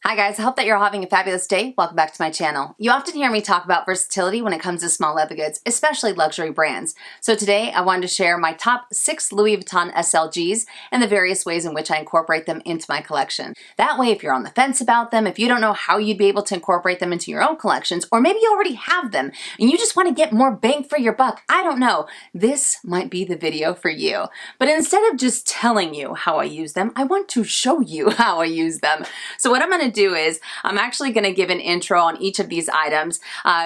Hi guys, I hope that you're all having a fabulous day. Welcome back to my channel. You often hear me talk about versatility when it comes to small leather goods, especially luxury brands. So today I wanted to share my top 6 Louis Vuitton SLGs and the various ways in which I incorporate them into my collection. That way, if you're on the fence about them, if you don't know how you'd be able to incorporate them into your own collections, or maybe you already have them and you just want to get more bang for your buck, I don't know, this might be the video for you. But instead of just telling you how I use them, I want to show you how I use them. So what I'm going to do is I'm actually going to give an intro on each of these items,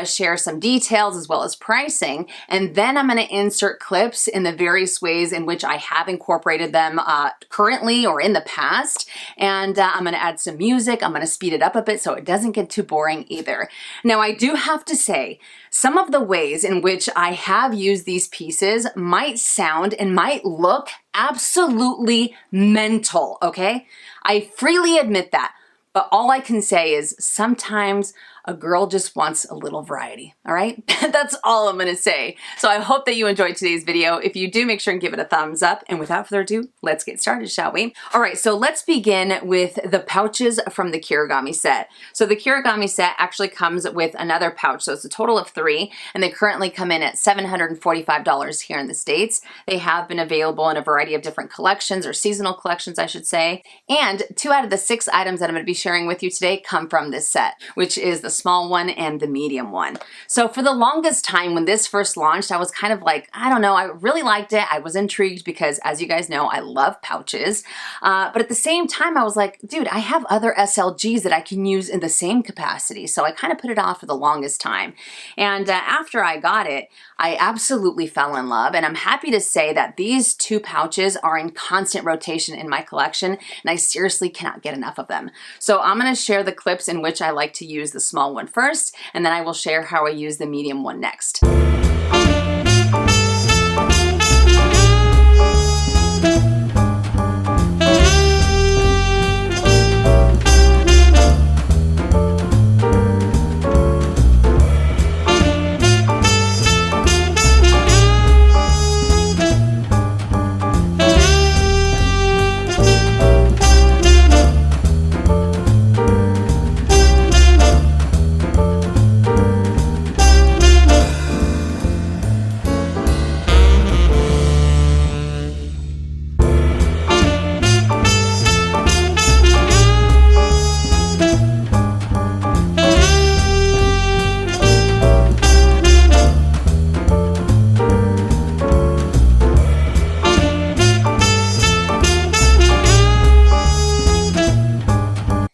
share some details as well as pricing, and then I'm going to insert clips in the various ways in which I have incorporated them currently or in the past, and I'm going to add some music. I'm going to speed it up a bit so it doesn't get too boring either. Now I do have to say, some of the ways in which I have used these pieces might sound and might look absolutely mental, okay? I freely admit that. But all I can say is sometimes a girl just wants a little variety, all right? That's all I'm gonna say. So I hope that you enjoyed today's video. If you do, make sure and give it a thumbs up. And without further ado, let's get started, shall we? All right, so let's begin with the pouches from the Kirigami set. So the Kirigami set actually comes with another pouch. So it's a total of 3, and they currently come in at $745 here in the States. They have been available in a variety of different collections, or seasonal collections, I should say. And 2 out of the 6 items that I'm gonna be sharing with you today come from this set, which is the small one and the medium one. So for the longest time when this first launched, I was kind of like, I don't know, I really liked it. I was intrigued because, as you guys know, I love pouches. But at the same time, I was like, dude, I have other SLGs that I can use in the same capacity. So I kind of put it off for the longest time. And after I got it, I absolutely fell in love. And I'm happy to say that these 2 pouches are in constant rotation in my collection, and I seriously cannot get enough of them. So I'm going to share the clips in which I like to use the small one first, and then I will share how I use the medium one next.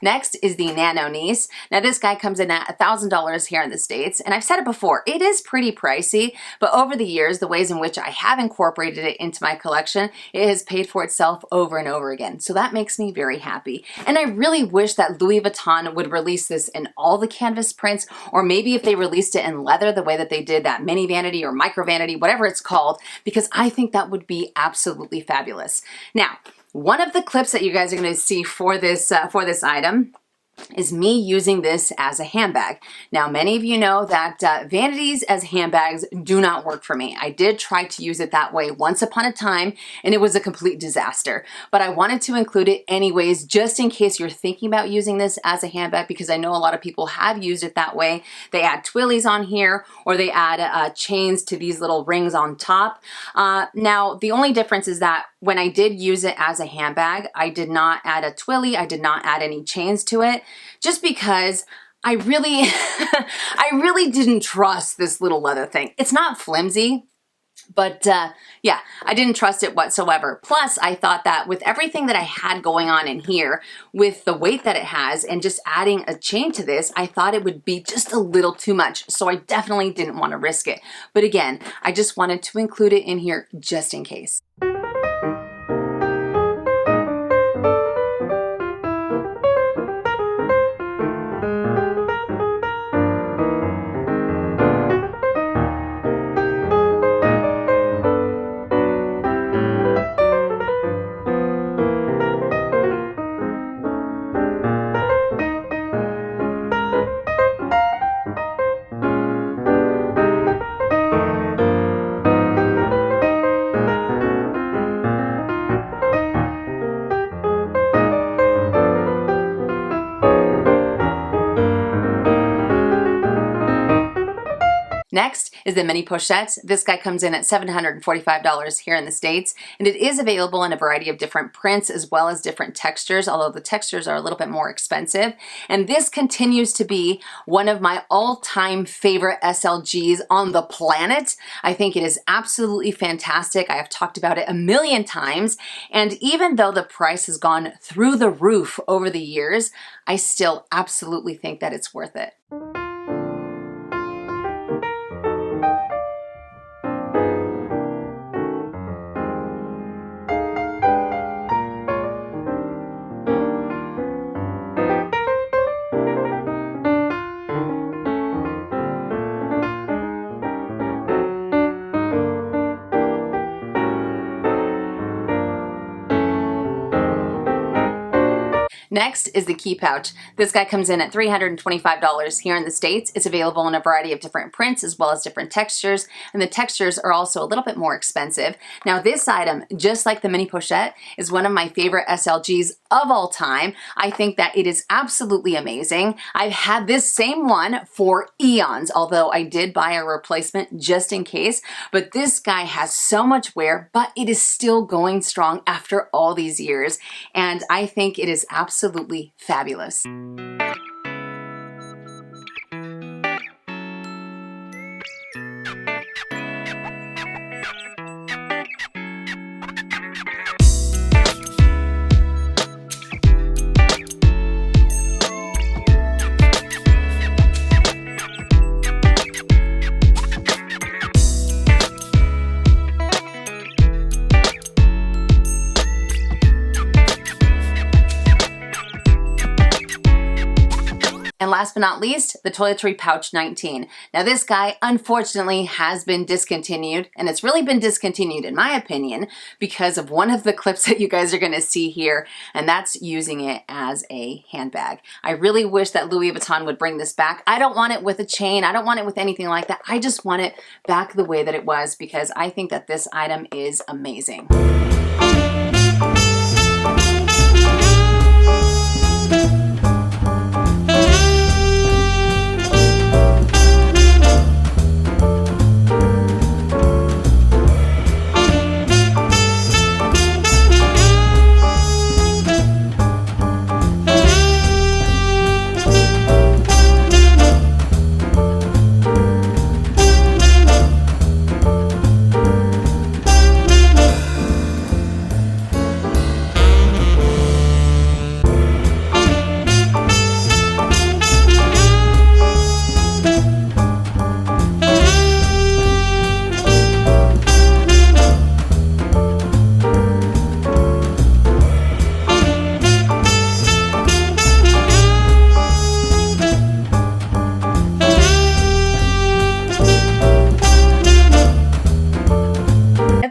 Next is the Nano niece. Now this guy comes in at $1,000 here in the States, and I've said it before, it is pretty pricey, but over the years, the ways in which I have incorporated it into my collection, it has paid for itself over and over again. So that makes me very happy. And I really wish that Louis Vuitton would release this in all the canvas prints, or maybe if they released it in leather the way that they did that mini vanity or micro vanity, whatever it's called, because I think that would be absolutely fabulous. Now, one of the clips that you guys are going to see for this item is me using this as a handbag. Now, many of you know that vanities as handbags do not work for me. I did try to use it that way once upon a time, and it was a complete disaster. But I wanted to include it anyways, just in case you're thinking about using this as a handbag, because I know a lot of people have used it that way. They add twillies on here, or they add chains to these little rings on top. Now, the only difference is that when I did use it as a handbag, I did not add a twilly. I did not add any chains to it, just because I really, I really didn't trust this little leather thing. It's not flimsy, but yeah, I didn't trust it whatsoever. Plus, I thought that with everything that I had going on in here, with the weight that it has, and just adding a chain to this, I thought it would be just a little too much. So I definitely didn't want to risk it. But again, I just wanted to include it in here just in case. Next is the mini pochette. This guy comes in at $745 here in the States, and it is available in a variety of different prints as well as different textures, although the textures are a little bit more expensive. And this continues to be one of my all-time favorite SLGs on the planet. I think it is absolutely fantastic. I have talked about it a million times, and even though the price has gone through the roof over the years, I still absolutely think that it's worth it. Next is the key pouch. This guy comes in at $325 here in the States. It's available in a variety of different prints as well as different textures, and the textures are also a little bit more expensive. Now this item, just like the mini pochette, is one of my favorite SLGs of all time. I think that it is absolutely amazing. I've had this same one for eons, although I did buy a replacement just in case, but this guy has so much wear, but it is still going strong after all these years, and I think it is absolutely fabulous. And last but not least, the Toiletry Pouch 19. Now this guy unfortunately has been discontinued, and it's really been discontinued in my opinion because of one of the clips that you guys are gonna see here, and that's using it as a handbag. I really wish that Louis Vuitton would bring this back. I don't want it with a chain, I don't want it with anything like that. I just want it back the way that it was because I think that this item is amazing.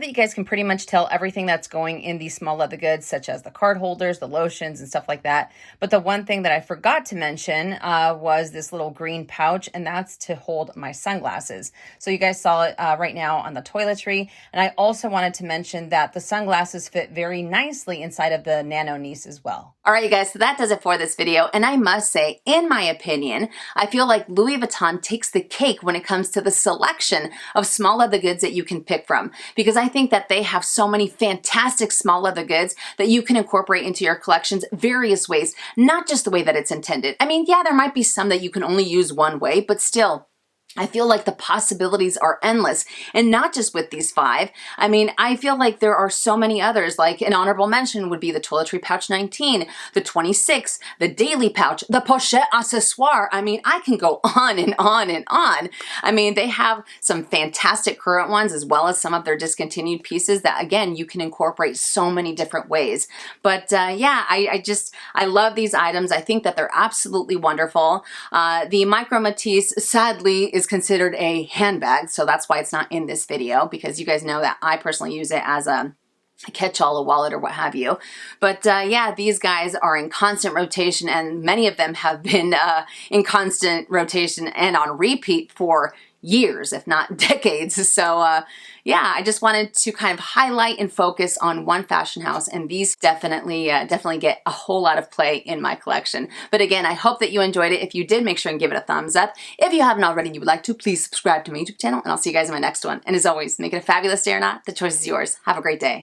You guys can pretty much tell everything that's going in these small leather goods, such as the card holders, the lotions, and stuff like that. But the one thing that I forgot to mention was this little green pouch, and that's to hold my sunglasses. So you guys saw it right now on the Toiletry. And I also wanted to mention that the sunglasses fit very nicely inside of the Nano niece as well. All right, you guys, so that does it for this video. And I must say, in my opinion, I feel like Louis Vuitton takes the cake when it comes to the selection of small leather goods that you can pick from, because I think that they have so many fantastic small leather goods that you can incorporate into your collections various ways, not just the way that it's intended. I mean, yeah, there might be some that you can only use one way, but still, I feel like the possibilities are endless, and not just with these 5. I mean, I feel like there are so many others, like an honorable mention would be the Toiletry Pouch 19, the 26, the Daily Pouch, the Pochette Accessoire. I mean, I can go on and on and on. I mean, they have some fantastic current ones as well as some of their discontinued pieces that, again, you can incorporate so many different ways. But yeah, I love these items. I think that they're absolutely wonderful. The Micro Matisse, sadly, is considered a handbag, so that's why it's not in this video, because you guys know that I personally use it as a catch-all, a wallet, or what have you. But yeah, these guys are in constant rotation, and many of them have been in constant rotation and on repeat for years, if not decades. So yeah, I just wanted to kind of highlight and focus on one fashion house, and these definitely get a whole lot of play in my collection. But again, I hope that you enjoyed it. If you did, make sure and give it a thumbs up. If you haven't already and you would like to, please subscribe to my YouTube channel, and I'll see you guys in my next one. And as always, make it a fabulous day or not, the choice is yours. Have a great day.